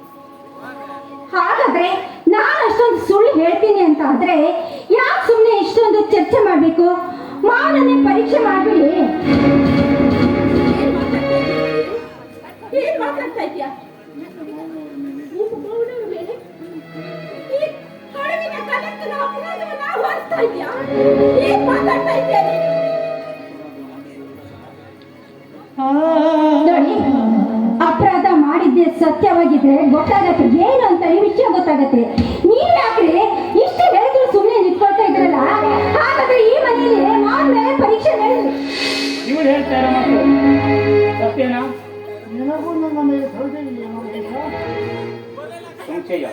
ಹಾಗಾದ್ರೆ ನಾನು ಅಷ್ಟೊಂದು ಸುಳ್ಳು ಹೇಳ್ತೀನಿ ಅಂತ ಆದ್ರೆ ಯಾಕೆ ಸುಮ್ಮನೆ ಇಷ್ಟೊಂದು ಚರ್ಚೆ ಮಾಡ್ಬೇಕು? ಮಾವನನ್ನೇ ಪರೀಕ್ಷೆ ಮಾಡ್ಬಿಡಿ. ಏನ್ ಮಾತಾಡ್ತಾ ಇದ್ಯಾ? ನಿಮ್ಮ ಮೌನದ ಮೇಲೆ ಈ ಕಡವಿನ ಕಲಂಕದ ಅಪರಾಧವನ್ನ ಹೊರಿಸ್ತಾ ಇದ್ಯಾ? ಏನ್ ಮಾತಾಡ್ತಾ ಇದ್ಯಾ ನೀನು? ನೋಡಿ, ಅಪರಾಧ ಮಾಡಿದ್ದೆ ಸತ್ಯವಾಗಿದ್ರೆ ಗೊತ್ತಾಗತ್ತೆ ಏನು ಅಂತ ಈ ವಿಷಯ ಗೊತ್ತಾಗತ್ತೆ. ನೀವ್ ಯಾಕ್ರೆ ಇಷ್ಟು ಹೇಳಿದ್ರು ಸುಮ್ಮನೆ ನಿಂತ್ಕೊಳ್ತಾ ಇದ್ರಲ್ಲ? ಹಾಗಾದ್ರೆ ಈ ಮನೆಯಲ್ಲಿ ಮಾವನ ಮೇಲೆ ಪರೀಕ್ಷೆ ನಡೆದು ಇವಳು ಹೇಳ್ತಾ ಇರೋ ಮಾತು ಸತ್ಯನಾ? ನಿನಗೂ ನನ್ನ ಮೇಲೆ ಸೌಜನ್ಯ ಇದೆಯಾ ಮಗೇಶ? ಸಂಶಯ?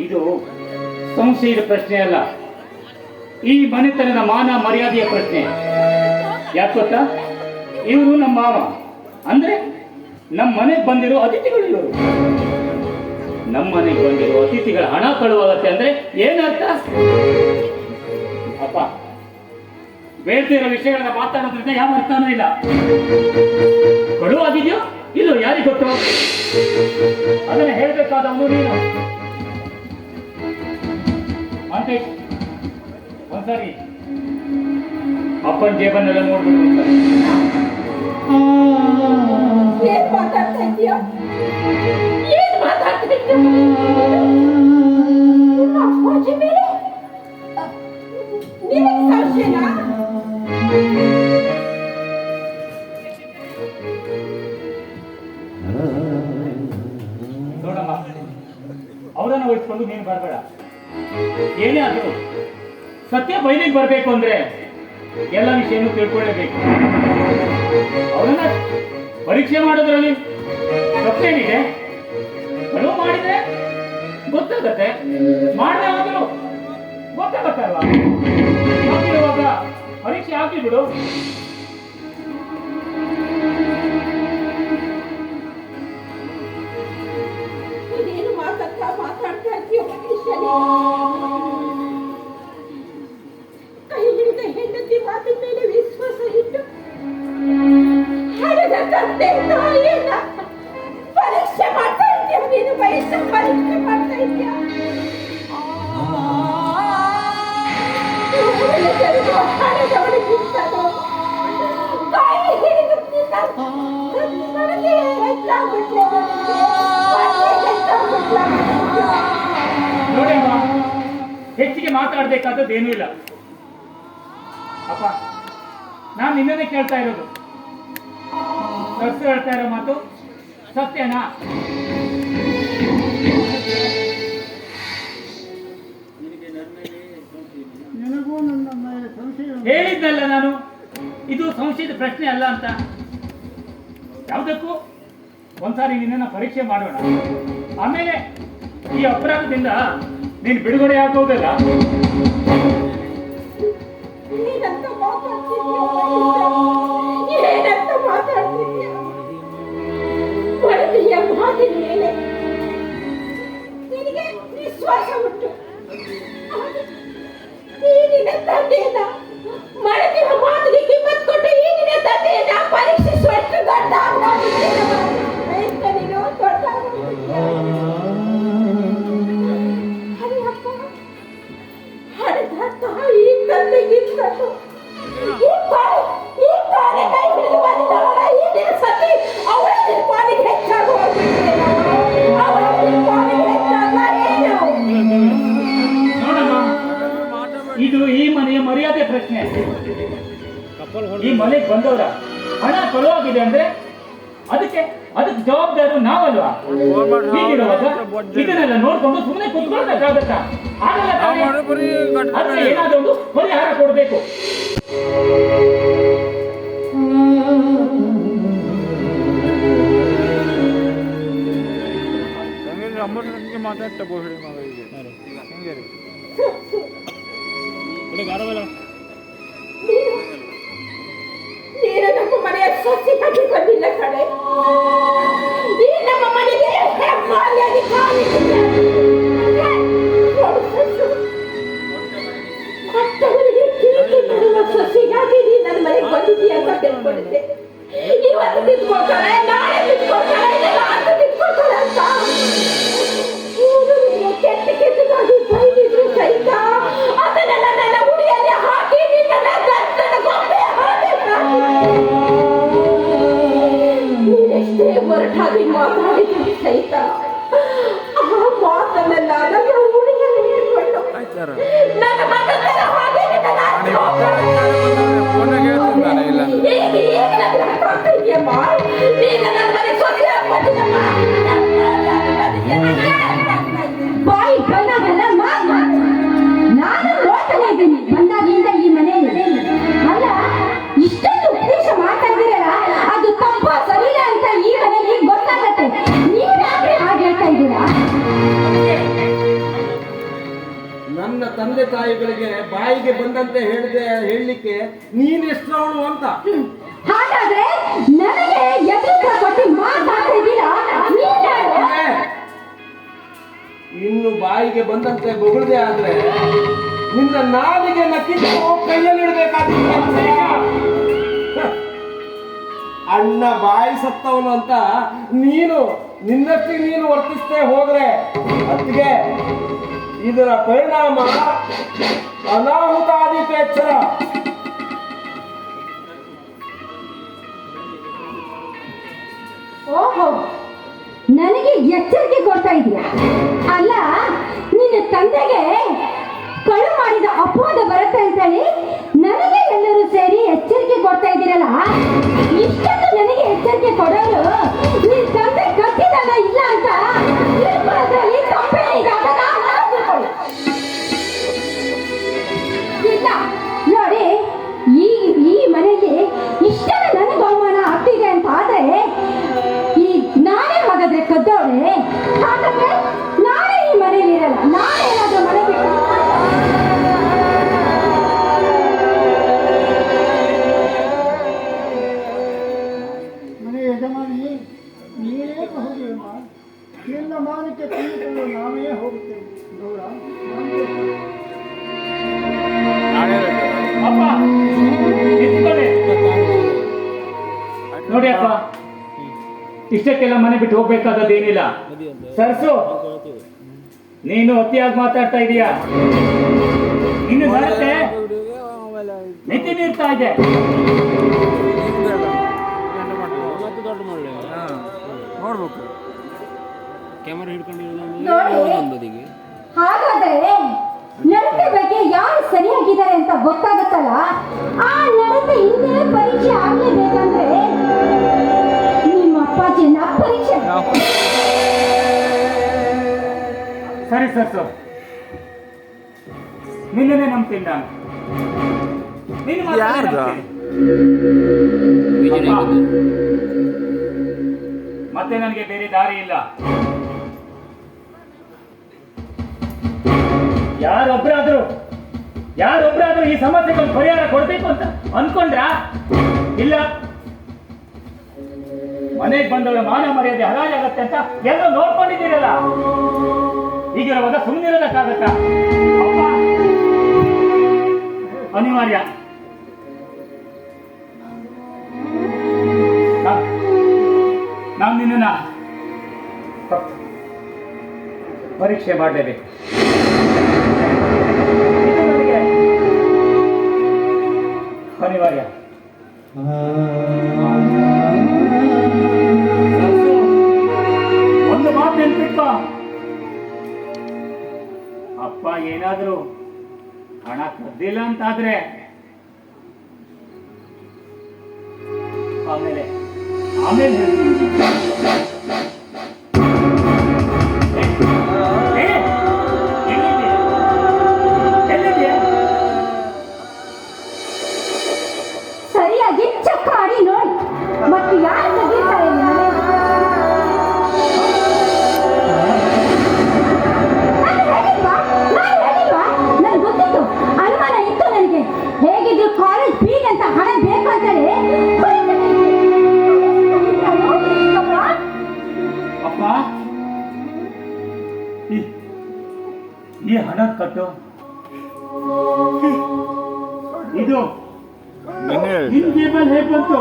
ಇದು ಸಂಶಯದ ಪ್ರಶ್ನೆ ಅಲ್ಲ, ಈ ಮನೆತನದ ಮಾನ ಮರ್ಯಾದೆಯ ಪ್ರಶ್ನೆ. ಯಾಕೆ ಗೊತ್ತಾ? ಇವರು ನಮ್ಮ ಮಾವ, ಅಂದ್ರೆ ನಮ್ಮ ಮನೆಗೆ ಬಂದಿರೋ ಅತಿಥಿಗಳು ಇವರು. ನಮ್ಮ ಮನೆಗೆ ಬಂದಿರೋ ಅತಿಥಿಗಳ ಹಣ ಕಳುವಾಗತ್ತೆ ಅಂದ್ರೆ ಏನರ್ಥ? ಅಪ್ಪ, ಬೇಡ್ತಿರೋ ವಿಷಯಗಳನ್ನ ಮಾತಾಡೋದ್ರಿಂದ ಯಾವ ಅರ್ಥನೂ ಇಲ್ಲ. ಕಳುವಾಗಿದೆಯೋ ಇಲ್ಲೋ ಯಾರಿಗೆ ಗೊತ್ತು? ಅದನ್ನ ಹೇಳ್ಬೇಕಾದವನು ನೀನು. ಮಾಂತೇಶ್, ಒಂದ್ಸರಿ ಅಪ್ಪನ ಜೇಬನ್ನೆಲ್ಲ ನೋಡ್ಬಿಟ್ಟು ಒಂದ್ಸರಿ. ಏನ್ ಮಾತಾಡ್ತಾ ಇದ್ಯಾ? ಏನ್ ಮಾತಾಡ್ತಾ ಇದ್ಯಾ? ನಿಮ್ಮ ಅಪ್ಪಾಜಿ ಮೇಲೆ ನಿನಗೆ ಸಂಶಯನಾ? ಯಾವುದು ನೀನು ಬರಬೇಡ. ಏನೇ ಆದರೂ ಸತ್ಯ ಬಯಲಿಗೆ ಬರಬೇಕು ಅಂದ್ರೆ ಎಲ್ಲ ವಿಷಯನೂ ತಿಳ್ಕೊಳ್ಳೇಬೇಕು. ಅವರನ್ನ ಪರೀಕ್ಷೆ ಮಾಡೋದ್ರಲ್ಲಿ ತಪ್ಪೇನಿದೆ? ಕಳುವು ಮಾಡಿದ್ರೆ ಗೊತ್ತಾಗತ್ತೆ, ಮಾಡದೆ ಹೋದ್ರು ಗೊತ್ತಾಗತ್ತಲ್ವಾ? ಹಾಗಿರುವಾಗ ಪರೀಕ್ಷೆ ಹಾಕಿ ಬಿಡು. ಇದೇನು ಮಾತಾಡ್ತಾ ಇರ್ತೀಯ ಮನುಷ್ಯನೇ? ಕೈ ಹಿಡಿದ ಹೆಂಡತಿ ಮಾತಿನ ಮೇಲೆ ವಿಶ್ವಾಸ ಇಟ್ಟು ಹಣದ ತಂದೆ ತಾಯಿಯನ್ನ ಪರೀಕ್ಷೆ ಮಾಡ್ತಾ ಇದ್ದೀಯ. ನೀನು ವಯಸ್ಸ ಪರೀಕ್ಷೆ ಮಾಡ್ತಾ ಇದ್ದೀಯ. ಹಣದವಳಿಗಿಂತಲೂ ಕೈ ಹಿಡಿದು ನನಗೆ ಹೆಚ್ಚಾಗ್ಬಿಟ್ಲೆ. ನೋಡಿ ಅಮ್ಮ, ಹೆಚ್ಚಿಗೆ ಮಾತಾಡ್ಬೇಕಾದದ್ದೇನೂ ಇಲ್ಲ. ಅಪ್ಪ, ನಾನು ನಿನ್ನೇ ಕೇಳ್ತಾ ಇರೋದು, ಹೇಳ್ತಾ ಇರೋ ಮಾತು ಸತ್ಯನಾ? ನಿನಗೂ ನನ್ನ ಮೇಲೆ ಸಂಶಯ ಹೇಳಿದ್ನಲ್ಲ ನಾನು, ಇದು ಸಂಶಯದ ಪ್ರಶ್ನೆ ಅಲ್ಲ ಅಂತ. ಯಾವುದಕ್ಕೂ ಒಂದ್ಸಾರಿ ನಿನ್ನನ್ನು ಪರೀಕ್ಷೆ ಮಾಡೋಣ, ಆಮೇಲೆ ಈ ಅಪರಾಧದಿಂದ ನೀನು ಬಿಡುಗಡೆ ಆಗೋದಲ್ಲ. ಏನಂತ ಮಾತಾಡ್ತಿದ್ಯಾ? ಒಡವೆಯ ಮಾತಿನ ಮೇಲೆ ನಿನಗೆ ವಿಶ್ವಾಸ ಉಂಟು. ಈ ನಿನ್ನ ತಂದೆಯನ್ನ ಮಡದಿಯ ಮಾತಿಗೆ ಕಿಮ್ಮತ್ ಕೊಟ್ಟು ಈ ನಿನ್ನ ತಂದೆಯನ್ನ ಪರೀಕ್ಷಿಸುವಷ್ಟು ದೊಡ್ಡ ನೀನು ದೊಡ್ಡ ಹರಿದ ತಾಯಿ ತಂದೆಗಿಂತಲೂ ಈ ತಾಯಿ ಕೈ ಹಿಡಿದು ಬಂದಿದ್ದವಳ ಈ ನಿನ್ನ ಸತಿ ಅವಳ ನಿರ್ಮಾಣಿಗೆ ಹೆಚ್ಚಾಗಿ ಹೋಗ್ಬಿಟ್ಟಿದೆ. ಅವಳ ನಿರ್ಮಾಣಿಗೆ ಹೆಚ್ಚಾಗ ಏನು? ನೋಡಮ್ಮ, ಇದು ಈ ಮನೆಯ ಮರ್ಯಾದೆ ಪ್ರಶ್ನೆ. ಈ ಮನೆಗೆ ಬಂದವರ ಹಣ ಕಳುವಾಗಿದೆ ಅಂದ್ರೆ ಅದಕ್ಕೆ ಜವಾಬ್ದಾರಿ ನಾವಲ್ವಾ? ಹೀಗಿರುವಾಗ ಇದನ್ನೆಲ್ಲ ನೋಡ್ಕೊಂಡು ಸುಮ್ಮನೆ ಕುತ್ಕೊಳ್ಬೇಕಾಗತ್ತಾ? ಆಗಲ್ಲ ತಾನೇ? ಅದಕ್ಕೆ ಏನಾದರೂ ಒಂದು ಪರಿಹಾರ ಕೊಡಬೇಕು. ಮಾತಾಡ್ತಾ ಬೋಹಿಡಿ ಮಗಳಿಗೆ ಹೆಂಗೆ ರೀ? ನೀನು ನಮ್ಮ ಮನೆಯ ಸೊಸೆಯಾಗಿ ಬಂದಿಲ್ಲ ಕಡೆ. ಈ ನಮ್ಮ ಮನೆಗೆ ಹೆಮ್ಮಾರಿಯಾಗಿ ಮತ್ತವರಿಗೆ ಕಿರಿಕಿ ತರುವ ಸೊಸೆಯಾಗಿ ನೀ ನನ್ನ ಮನೆಗೆ ಬಂದಿದ್ದೀಯ ಅಂತ ತಿಳ್ಕೊಂಡಿದ್ದೆ. ಇವತ್ತು ತಿಳ್ಕೊಳ್ತಾರೆ, ನಾಳೆ ತಿಳ್ಕೊಳ್ತಾರೆ, ನಾಳೆ ತಿಳ್ಕೊಳ್ತಾರೆ ಅಂತ ಕೆಟ್ಟ ಕೆಟ್ಟದಾಗಿ ಬೈದಿದ್ರು ಸಹಿತ ಅದನ್ನೆಲ್ಲ ನನ್ನ ಉಡಿಯಲ್ಲಿ ಹಾಕಿ ನಿನ್ನ ಗಂಟನ ಗೊಂಬೆ ಹಾಗೆ ನೀನೆಷ್ಟೇ ಹೊರಟಾಗಿ ಮಾತಾಡಿದ್ರು ಸಹಿತ ಆ ಮಾತನ್ನೆಲ್ಲ ನನ್ನ ಉಡಿಯಲ್ಲಿ ಹಿಡ್ಕೊಂಡು ನನ್ನ ಮಗನ ಹಾಗೆ ಬಾಯಿ ಬಂದಾಗೆಲ್ಲ ಮಾತು ನಾನು ನೋಡ್ತಾನೆ ಇದ್ದೀನಿ. ಬಂದಾಗಿಂದ ಈ ಮನೆಯಲ್ಲಿ ಅಲ್ಲ, ಇಷ್ಟೊಂದು ಉಪದೇಶ ಮಾತಾಡ್ತಿರಲ್ಲ, ಅದು ತಪ್ಪ ಸರಿಯಿಲ್ಲ ಅಂತ ಈ ಮನೆಯಲ್ಲಿ ಗೊತ್ತಾಗತ್ತೆ. ನೀವ್ಯಾಕೆ ಹಾಗೆ ಹೇಳ್ತಾ ಇದ್ದೀರಾ? ನನ್ನ ತಂದೆ ತಾಯಿಗಳಿಗೆ ಬಾಯಿಗೆ ಬಂದಂತೆ ಹೇಳಲಿಕ್ಕೆ ನೀನೆಷ್ಟವಳು ಅಂತ. ಹಾಗಾದ್ರೆ ನನಗೆ ಎದುರು ಕೊಟ್ಟು ಮಾತಾಡ್ತಿದ್ದೀರಾ? ಇನ್ನು ಬಾಯಿಗೆ ಬಂದಂತೆ ಬೊಗಳ್ದೆ ಆದ್ರೆ ನಿನ್ನ ನಾಲಿಗೆ ಕಿತ್ತು ಕೈಯಲ್ಲಿಡಬೇಕಾಗಿತ್ತು. ಅಣ್ಣ ಬಾಯಿ ಸತ್ತವನು ಅಂತ ನಿನ್ನಷ್ಟಿಗೆ ನೀನು ವರ್ತಿಸ್ತೇ ಹೋದ್ರೆ ಅದಕ್ಕೆ ಇದರ ಪರಿಣಾಮ ಅನಾಹುತಾದಿತ ಎಚ್ಚರ. ಓಹೋ, ನನಗೆ ಎಚ್ಚರಿಕೆ ಕೊಡ್ತಾ ಇದೀಯಾ? ಅಲ್ಲ, ನಿನ್ನ ತಂದೆಗೆ ಕಳು ಮಾಡಿದ ಅಪವಾದ ಬರುತ್ತೆ ಅಂತೇಳಿ ನನಗೆ ಎಲ್ಲರೂ ಸೇರಿ ಎಚ್ಚರಿಕೆ ಕೊಡ್ತಾ ಇದ್ದೀರಲ್ಲ. ಇಷ್ಟೊಂದು ನನಗೆ ಎಚ್ಚರಿಕೆ ಕೊಡೋರು ನಿನ್ನ ತಂದೆ ಕತ್ತಿದಾನ ಇಲ್ಲ ಅಂತ ತಪ್ಪೇ ಇಷ್ಟಕ್ಕೆಲ್ಲ ಮನೆ ಬಿಟ್ಟು ಹೋಗ್ಬೇಕಾದದ್ದೇನಿಲ್ಲ. ಸರ್ಸು, ನೀನು ಅತಿಯಾಗಿ ಮಾತಾಡ್ತಾ ಇದೀಯಾ. ಇನ್ನು ನಡತೆ ಮಿತಿ ಮೀರ್ತಾ ಇದೆ. ನೋಡಿ, ಹಾಗಾದ್ರೆ ನಡತೆ ಬಗ್ಗೆ ಯಾರು ಸರಿಯಾಗಿದ್ದಾರೆ ಅಂತ ಗೊತ್ತಾಗುತ್ತಲ್ಲ, ಆ ನಡತೆ ಹಿಂದೆ ಪರೀಕ್ಷೆ ಆಗ್ಲೇಬೇಕಂದ್ರೆ ನಿಮ್ಮ ಅಪ್ಪಾಜಿನ ಪರೀಕ್ಷೆ. ಸರಿ ಸರ್ಸು, ನಿನ್ನೆ ನಂಬ್ತೀನಿ ನಾನು. ನೀನು ಮಾತ್ರ ಮತ್ತೆ ನನಗೆ ಬೇರೆ ದಾರಿ ಇಲ್ಲ. ಯಾರೊಬ್ಬರಾದ್ರೂ ಈ ಸಮಸ್ಯೆಗೆ ಒಂದು ಪರಿಹಾರ ಕೊಡ್ಬೇಕು ಅಂತ ಅನ್ಕೊಂಡ್ರಾ? ಇಲ್ಲ, ಮನೆಗೆ ಬಂದವರ ಮಾನ ಮರ್ಯಾದೆ ಹರಾಜಾಗತ್ತೆ ಅಂತ ಎಲ್ಲ ನೋಡ್ಕೊಂಡಿದ್ದೀರಲ್ಲ. ಈಗಿರುವಾಗ ಸುಮ್ಮನಿರೋದಕ್ಕಾಗತ್ತ? ಅನಿವಾರ್ಯ. ನಾನು ನಿನ್ನ ಪರೀಕ್ಷೆ ಮಾಡಲೇಬೇಕು. ಅನಿವಾರ್ಯ. ಒಂದು ಮಾತು ನೆನ್ಪಿಟ್ಕೋ, ಅಪ್ಪ ಏನಾದ್ರೂ ಹಣ ಕದ್ದಿಲ್ಲ ಅಂತಾದ್ರೆ ಆಮೇಲೆ ಸರಿಯಾಗಿ ಚಕ್ಕಾಡಿ ನೋಡಿ, ಮತ್ತೆ ಯಾರು ತೆಗಿತಾರೆ? ನನ್ಗೆ ಗೊತ್ತಿತ್ತು, ಅನುಮಾನ ಇತ್ತು ನನಗೆ. ಹೇಗಿದ್ರು ಕಾಲೇಜ್ ಫೀಸ್ ಅಂತ ಹಣ ಬೇಕಂತೇಳಿ ಅಪ್ಪ, ಈ ಹಣ ಕಟ್ಟು. ಇದು ನಿನ್ ಜೇಬಲ್ ಹೇಗೆ ಬಂತು?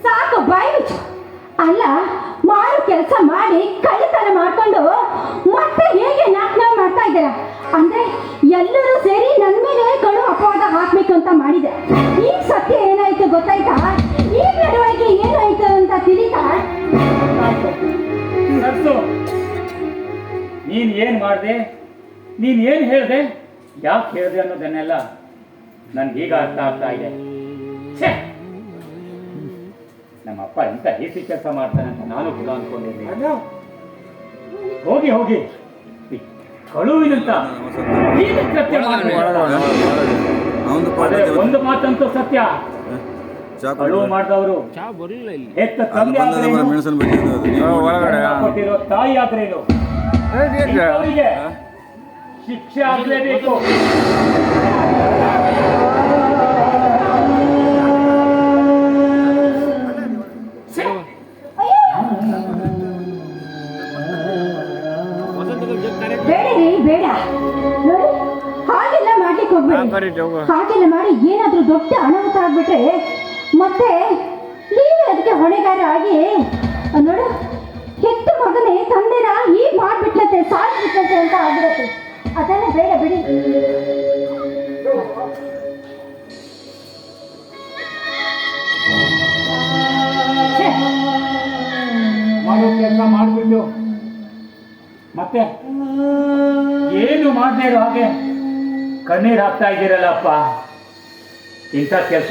ಸಾಕು, ಬಾಯಿ ಮುಚ್ಚು. ಅಲ್ಲ, ಮಾರು ಕೆಲಸ ಮಾಡಿ ಕಳ್ಳತನ ಮಾಡ್ಕೊಂಡು ಮತ್ತೆ ಹೇಗೆ ನಾಟಕ ಮಾಡ್ತಾ ಇದ್ದೀರಾ? ಅಂದ್ರೆ ಎಲ್ಲರೂ ಸೇರಿ ನನ್ನ ಮೇಲೆ ಕಡು ಅಪವಾದ ಹಾಕ್ಬೇಕು ಅಂತ ಮಾಡಿದೆ. ಈಗ ಸತ್ಯ ಏನಾಯ್ತು ಗೊತ್ತಾಯ್ತಾ? ಈ ನಡವಳಿಕೆ ಏನಾಯ್ತು ಅಂತ ತಿಳಿತಾ? ನೀನ್ ಏನ್ ಮಾಡ್ದೆ, ನೀನ್ ಏನ್ ಹೇಳ್ದೆ, ಯಾಕೆ ಹೇಳ್ದೆ ಅನ್ನೋದನ್ನೆಲ್ಲ ನನ್ಗೆ ಈಗ ಅರ್ಥ ಆಗ್ತಾ ಇದೆ. ನಮ್ಮಪ್ಪ ಇಂಥ ಹೇಸಿ ಕೆಲಸ ಮಾಡ್ತಾನೆ ಅಂತ ನಾನು ಕೂಡ ಅನ್ಕೊಂಡಿದ್ದೆ. ಹೋಗಿ ಹೋಗಿ ಕಳುವಿನಂತ ಒಂದು ಮಾತಂತೂ ಸತ್ಯ, ಕಳುವು ಮಾಡಿದವರು ಹೆತ್ತ ತಂದೆ ಕೊಟ್ಟಿರೋ ತಾಯಿ ಆದ್ರೇನು ಅವರಿಗೆ ಶಿಕ್ಷೆ ಆಗಲೇಬೇಕು. ಬೇಡರಿ, ಬೇಡ. ನೋಡಿ, ಹಾಗೆಲ್ಲ ಮಾಡ್ಲಿಕ್ಕೆ ಹೋಗ್ಬೇಡಿ. ಹಾಗೆಲ್ಲ ಮಾಡಿ ಏನಾದ್ರೂ ದೊಡ್ಡ ಅನಾಹುತ ಆಗ್ಬಿಟ್ರೆ ಮತ್ತೆ ನೀವೇ ಅದಕ್ಕೆ ಹೊಣೆಗಾರ ಆಗಿ, ನೋಡು, ಹೆತ್ತ ಮಗನೇ ತಂದೆನ ಈಗ ಮಾಡ್ಬಿಟ್ಲತ್ತೆ, ಸಾಯಿಸ್ಬಿಟ್ಲತ್ತೆ ಅಂತ ಆಗಿರತ್ತೆ. ಅದೆಲ್ಲ ಬೇಡ, ಬಿಡಿ. ಮಾಡೋ ಕೆಲಸ ಮಾಡ್ಬಿಟ್ಟು ಮತ್ತೆ ಏನು ಮಾಡದೇ ಇರೋ ಹಾಗೆ ಕಣ್ಣೀರು ಹಾಕ್ತಾ ಇದ್ದೀರಲ್ಲಪ್ಪ. ಇಂಥ ಕೆಲಸ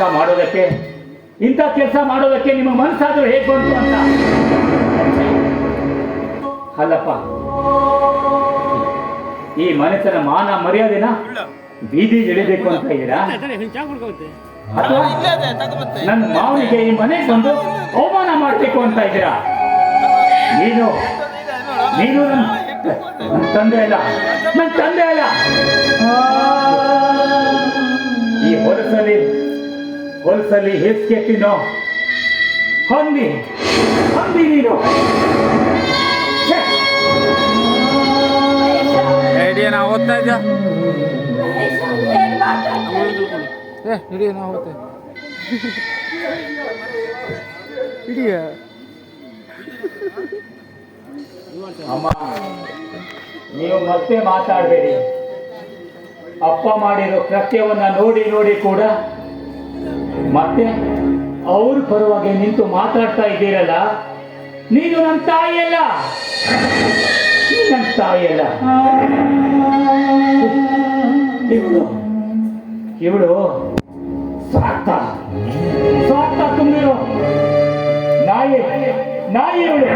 ಮಾಡೋದಕ್ಕೆ ನಿಮ್ಮ ಮನಸ್ಸಾದ್ರೂ ಹೇಗೆ ಬಂತು ಅಂತ. ಅಲ್ಲಪ್ಪ, ಈ ಮನೆತನ ಮಾನ ಮರ್ಯಾದೆನ ಬೀದಿ ಇಳಿಬೇಕು ಅಂತ ಇದ್ದೀರಾ? ಅಥವಾ ನನ್ನ ಮಾವನಿಗೆ ಈ ಮನೆಗೆ ಬಂದು ಅವಮಾನ ಮಾಡಬೇಕು ಅಂತ ಇದ್ದೀರಾ? ನೀನು ನನ್ನ ತಂದೆ ಅಲ್ಲ. ಈ ಹೊಲಸಲ್ಲಿ ಹೇಸಿಗೆ ತಿನ್ನೋ ಹಂದಿ ನೀನು. ಏನ್ ಮಾತಾಡ್ತಾ ಹಿಡಿಯ ನಾವು ಹೋಗ್ತೇವೆ ಹಿಡಿಯ ಅಮ್ಮ ನೀವು ಮತ್ತೆ ಮಾತಾಡಬೇಡಿ. ಅಪ್ಪ ಮಾಡಿರೋ ಕೃತ್ಯವನ್ನ ನೋಡಿ ನೋಡಿ ಕೂಡ ಮತ್ತೆ ಅವ್ರ ಪರವಾಗಿ ನಿಂತು ಮಾತಾಡ್ತಾ ಇದ್ದೀರಲ್ಲ. ನೀನು ನನ್ನ ತಾಯಿಯಲ್ಲ, ನನ್ನ ತಾಯಿಯಲ್ಲ. ಇವಳು ಸ್ವಾರ್ಥ ತುಂಬಿರೋ ನಾಯಿ ಇವಳು.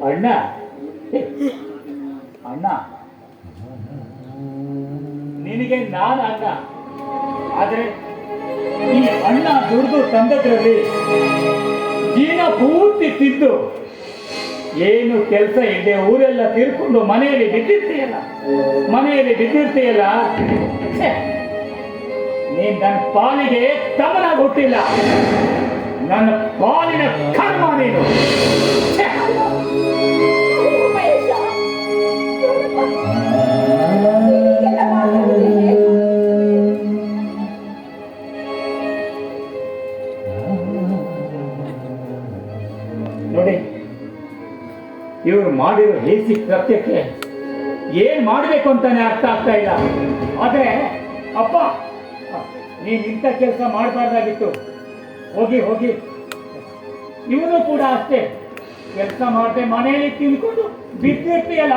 ಅಣ್ಣ ಅಣ್ಣ ನಿನಗೆ ನಾನು ಅಣ್ಣ, ಆದ್ರೆ ಈ ಅಣ್ಣ ದುಡ್ದು ತಂದದ್ರಲ್ಲಿ ಜೀವನ ಪೂರ್ತಿ ತಿದ್ದು ಏನು ಕೆಲಸ ಇಲ್ಲದೆ ಊರೆಲ್ಲ ತಿರ್ಕೊಂಡು ಮನೆಯಲ್ಲಿ ಬಿದ್ದಿರ್ತೀಯಲ್ಲ ಛೆ, ನೀನ್ ನನ್ನ ಪಾಲಿಗೆ ತಮನಾಗಿ ಹುಟ್ಟಿಲ್ಲ, ನನ್ನ ಪಾಲಿನ ಕರ್ಮ ನೀನು. ಛೆ. ಮಹೇಶ, ಹೀಗೆಲ್ಲ ಮಾತಾಡ್ತಿದ್ದೀಯ? ನೋಡಿ, ಇವ್ರು ಮಾಡಿರೋ ಹೇಸಿ ಕೃತ್ಯಕ್ಕೆ ಏನ್ ಮಾಡ್ಬೇಕು ಅಂತಾನೆ ಅರ್ಥ ಆಗ್ತಾ ಇಲ್ಲ. ಆದ್ರೆ ಅಪ್ಪ, ನೀನ್ ಇಂಥ ಕೆಲಸ ಮಾಡಬಾರ್ದಾಗಿತ್ತು. ಹೋಗಿ ಇವನು ಕೂಡ ಅಷ್ಟೇ, ಕೆಲಸ ಮಾಡದೆ ಮನೆಯಲ್ಲಿ ತಿನ್ಕೊಂಡು ಬಿದ್ದಿರ್ತೀಯಲ್ಲ.